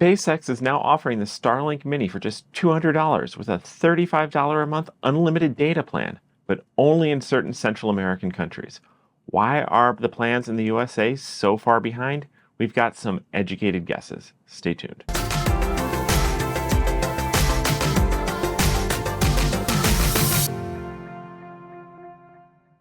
SpaceX is now offering the Starlink Mini for just $200 with a $35 a month unlimited data plan, but only in certain Central American countries. Why are the plans in the USA so far behind? We've got some educated guesses. Stay tuned.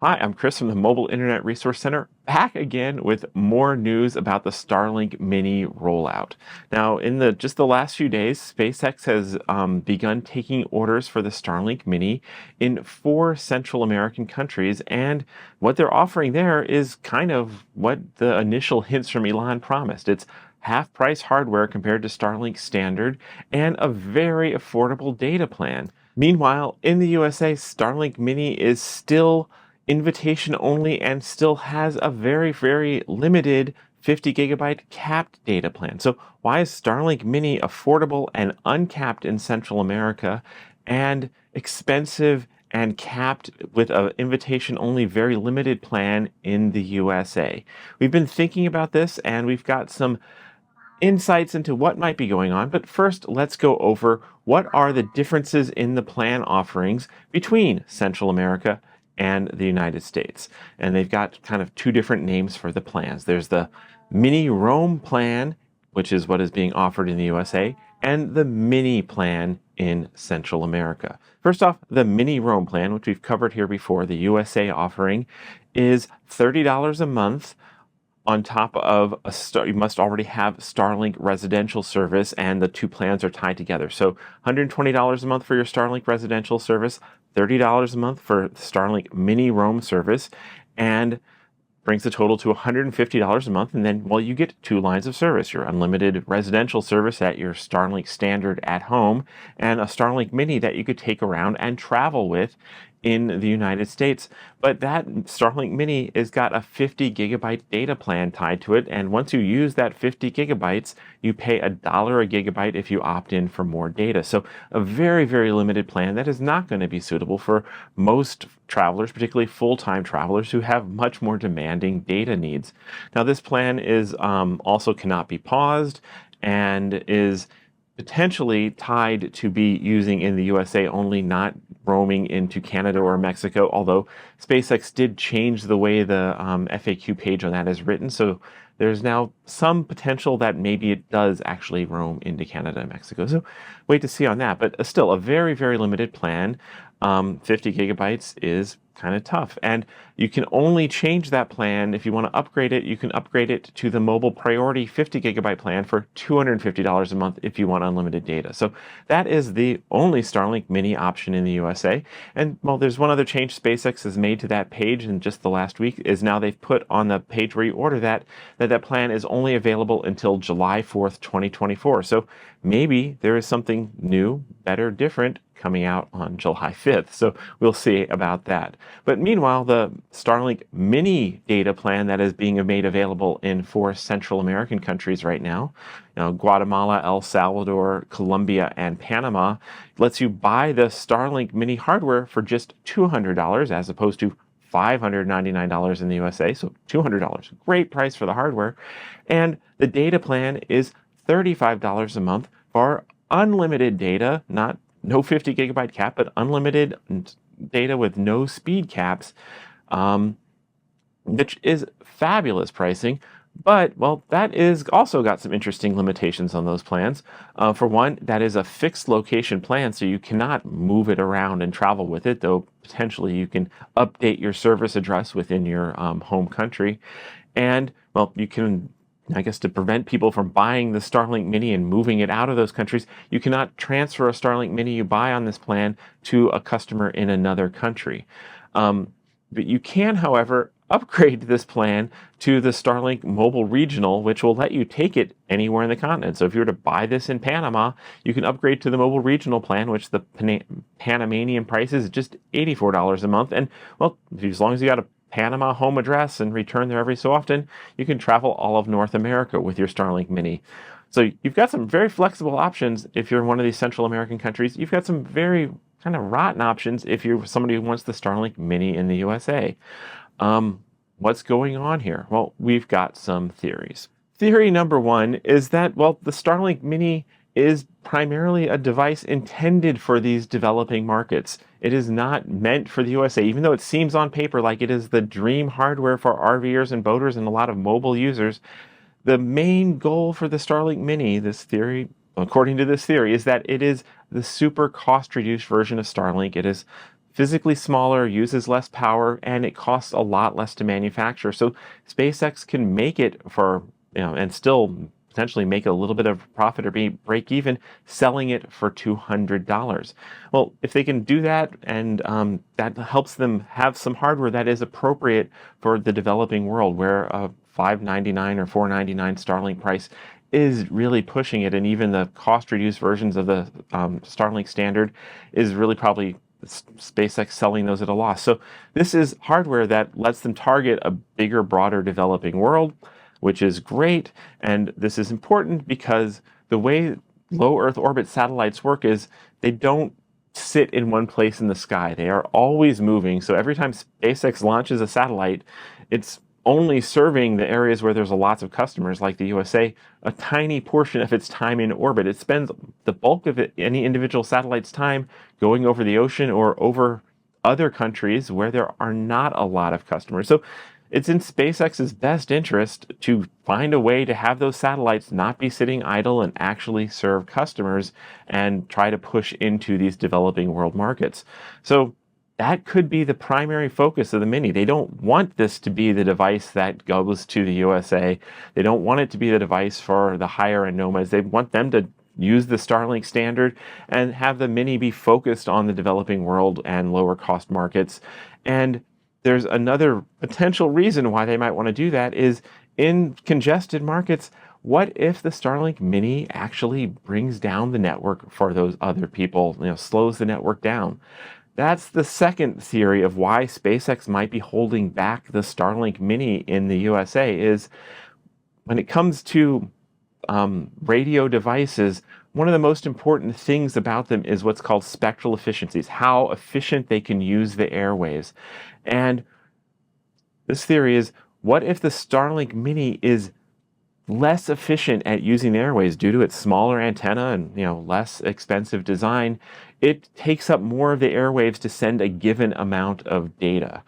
Hi, I'm Chris from the Mobile Internet Resource Center, back again with more news about the Starlink Mini rollout. Now, in just the last few days, SpaceX has begun taking orders for the Starlink Mini in 4 Central American countries, and what they're offering there is kind of what the initial hints from Elon promised. It's half-price hardware compared to Starlink Standard and a very affordable data plan. Meanwhile, in the USA, Starlink Mini is still invitation only and still has a very, very limited 50 gigabyte capped data plan. So why is Starlink Mini affordable and uncapped in Central America and expensive and capped with an invitation only very limited plan in the USA? We've been thinking about this and we've got some insights into what might be going on. But first, let's go over what are the differences in the plan offerings between Central America and the United States. And they've got kind of 2 different names for the plans. There's the Mini Roam plan, which is what is being offered in the USA, and the Mini plan in Central America. First off, the Mini Roam plan, which we've covered here before, the USA offering, is $30 a month. On top of you must already have Starlink residential service, and the 2 plans are tied together. So $120 a month for your Starlink residential service, $30 a month for Starlink Mini Roam service, and brings the total to $150 a month. And then, well, you get 2 lines of service, your unlimited residential service at your Starlink Standard at home, and a Starlink Mini that you could take around and travel with in the United States. But that Starlink Mini has got a 50 gigabyte data plan tied to it, and once you use that 50 gigabytes, you pay $1 a gigabyte if you opt in for more data. So a very, very limited plan that is not going to be suitable for most travelers, particularly full-time travelers who have much more demanding data needs. Now, this plan is also cannot be paused and is potentially tied to be using in the USA only, not roaming into Canada or Mexico, although SpaceX did change the way the FAQ page on that is written. So there's now some potential that maybe it does actually roam into Canada and Mexico. So wait to see on that, but still a very, very limited plan. 50 gigabytes is kind of tough. And you can only change that plan if you want to upgrade it. You can upgrade it to the Mobile Priority 50 gigabyte plan for $250 a month if you want unlimited data. So that is the only Starlink Mini option in the USA. And well, there's one other change SpaceX has made to that page in just the last week is now they've put on the page where you order that plan is only available until July 4th, 2024. So maybe there is something new, better, different coming out on July 5th. So we'll see about that. But meanwhile, the Starlink Mini data plan that is being made available in 4 Central American countries right now, Guatemala, El Salvador, Columbia, and Panama, lets you buy the Starlink Mini hardware for just $200 as opposed to $599 in the USA, so $200. Great price for the hardware. And the data plan is $35 a month for unlimited data, no 50 gigabyte cap, but unlimited data with no speed caps, which is fabulous pricing. But, well, that is also got some interesting limitations on those plans. For one, that is a fixed location plan, so you cannot move it around and travel with it, though potentially you can update your service address within your home country. And, well, you can, I guess, to prevent people from buying the Starlink Mini and moving it out of those countries, you cannot transfer a Starlink Mini you buy on this plan to a customer in another country. But you can, however, upgrade this plan to the Starlink Mobile Regional, which will let you take it anywhere in the continent. So if you were to buy this in Panama, you can upgrade to the Mobile Regional plan, which the Panamanian price is just $84 a month. And, well, as long as you got a Panama home address and return there every so often, you can travel all of North America with your Starlink Mini. So you've got some very flexible options if you're in one of these Central American countries. You've got some very kind of rotten options if you're somebody who wants the Starlink Mini in the USA. What's going on here? Well, we've got some theories. theory number one is that, well, the Starlink Mini is primarily a device intended for these developing markets. It is not meant for the USA, even though it seems on paper like it is the dream hardware for RVers and boaters and a lot of mobile users. The main goal for the Starlink Mini, this theory, according to this theory, is that it is the super cost-reduced version of Starlink. It is physically smaller, uses less power, and it costs a lot less to manufacture. So SpaceX can make it for, and still potentially make a little bit of profit or break even selling it for $200. Well, if they can do that, and that helps them have some hardware that is appropriate for the developing world, where a $599 or $499 Starlink price is really pushing it, and even the cost-reduced versions of the Starlink standard is really probably SpaceX selling those at a loss. So this is hardware that lets them target a bigger, broader developing world, which is great. And this is important because the way low Earth orbit satellites work is they don't sit in one place in the sky. They are always moving. So every time SpaceX launches a satellite, it's only serving the areas where there's lots of customers, like the USA, a tiny portion of its time in orbit. It spends the bulk of any individual satellite's time going over the ocean or over other countries where there are not a lot of customers. So it's in SpaceX's best interest to find a way to have those satellites not be sitting idle and actually serve customers and try to push into these developing world markets. So that could be the primary focus of the Mini. They don't want this to be the device that goes to the USA. They don't want it to be the device for the higher end nomads. They want them to use the Starlink standard and have the Mini be focused on the developing world and lower cost markets. And there's another potential reason why they might want to do that is in congested markets. What if the Starlink Mini actually brings down the network for those other people, slows the network down? That's the second theory of why SpaceX might be holding back the Starlink Mini in the USA is when it comes to radio devices, one of the most important things about them is what's called spectral efficiencies, how efficient they can use the airwaves. And this theory is, what if the Starlink Mini is less efficient at using the airwaves due to its smaller antenna and less expensive design? It takes up more of the airwaves to send a given amount of data.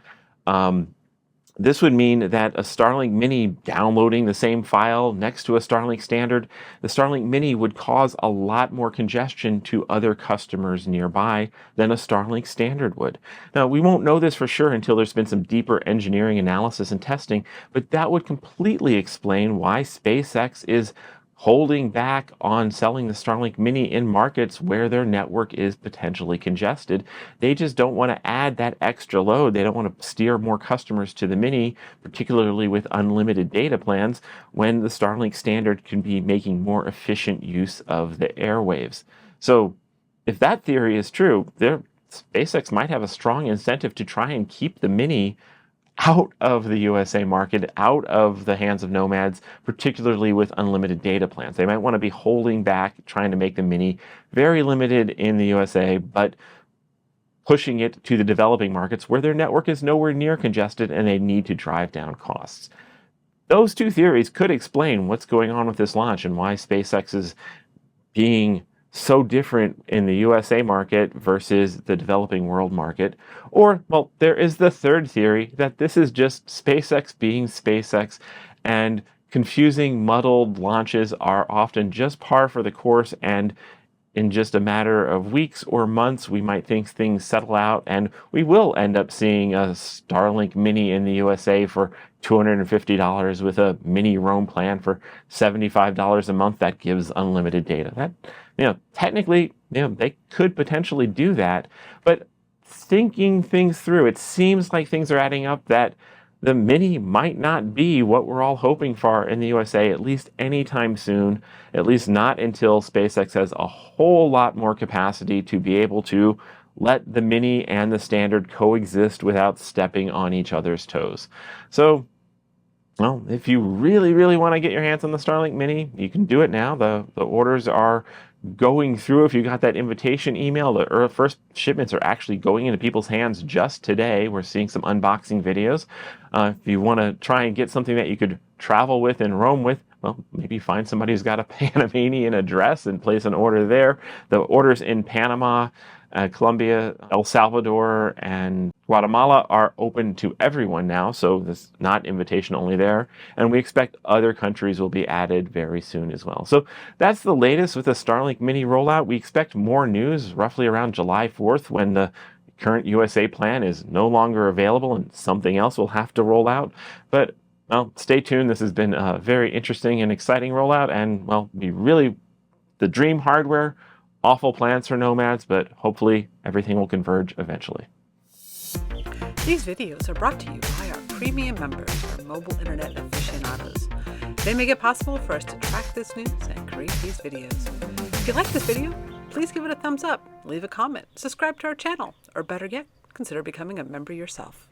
This would mean that a Starlink Mini downloading the same file next to a Starlink standard, the Starlink Mini would cause a lot more congestion to other customers nearby than a Starlink standard would. Now, we won't know this for sure until there's been some deeper engineering analysis and testing, but that would completely explain why SpaceX is holding back on selling the Starlink Mini in markets where their network is potentially congested. They just don't want to add that extra load. They don't want to steer more customers to the Mini, particularly with unlimited data plans, when the Starlink standard can be making more efficient use of the airwaves. So if that theory is true, SpaceX might have a strong incentive to try and keep the Mini out of the USA market, out of the hands of nomads, particularly with unlimited data plans. They might want to be holding back, trying to make the Mini very limited in the USA, but pushing it to the developing markets where their network is nowhere near congested and they need to drive down costs. Those two theories could explain what's going on with this launch and why SpaceX is being so different in the USA market versus the developing world market. Or, well, there is the third theory that this is just SpaceX being SpaceX, and confusing, muddled launches are often just par for the course, and in just a matter of weeks or months, we might think things settle out, and we will end up seeing a Starlink Mini in the USA for $250 with a mini Roam plan for $75 a month that gives unlimited data. That, technically, they could potentially do that, but thinking things through, it seems like things are adding up that the Mini might not be what we're all hoping for in the USA, at least anytime soon, at least not until SpaceX has a whole lot more capacity to be able to let the Mini and the standard coexist without stepping on each other's toes. So, well, if you really, really want to get your hands on the Starlink Mini, you can do it now. The orders are going through. If you got that invitation email, the first shipments are actually going into people's hands just today. We're seeing some unboxing videos. If you want to try and get something that you could travel with and roam with, well, maybe find somebody who's got a Panamanian address and place an order there. The orders in Panama, Colombia, El Salvador, and Guatemala are open to everyone now, so this is not invitation only there. And we expect other countries will be added very soon as well. So that's the latest with the Starlink Mini rollout. We expect more news roughly around July 4th when the current USA plan is no longer available and something else will have to roll out. But well, stay tuned. This has been a very interesting and exciting rollout, and well, be really the dream hardware. Awful plans for nomads, but hopefully everything will converge eventually. These videos are brought to you by our premium members, our mobile internet aficionados. They make it possible for us to track this news and create these videos. If you like this video, please give it a thumbs up, leave a comment, subscribe to our channel, or better yet, consider becoming a member yourself.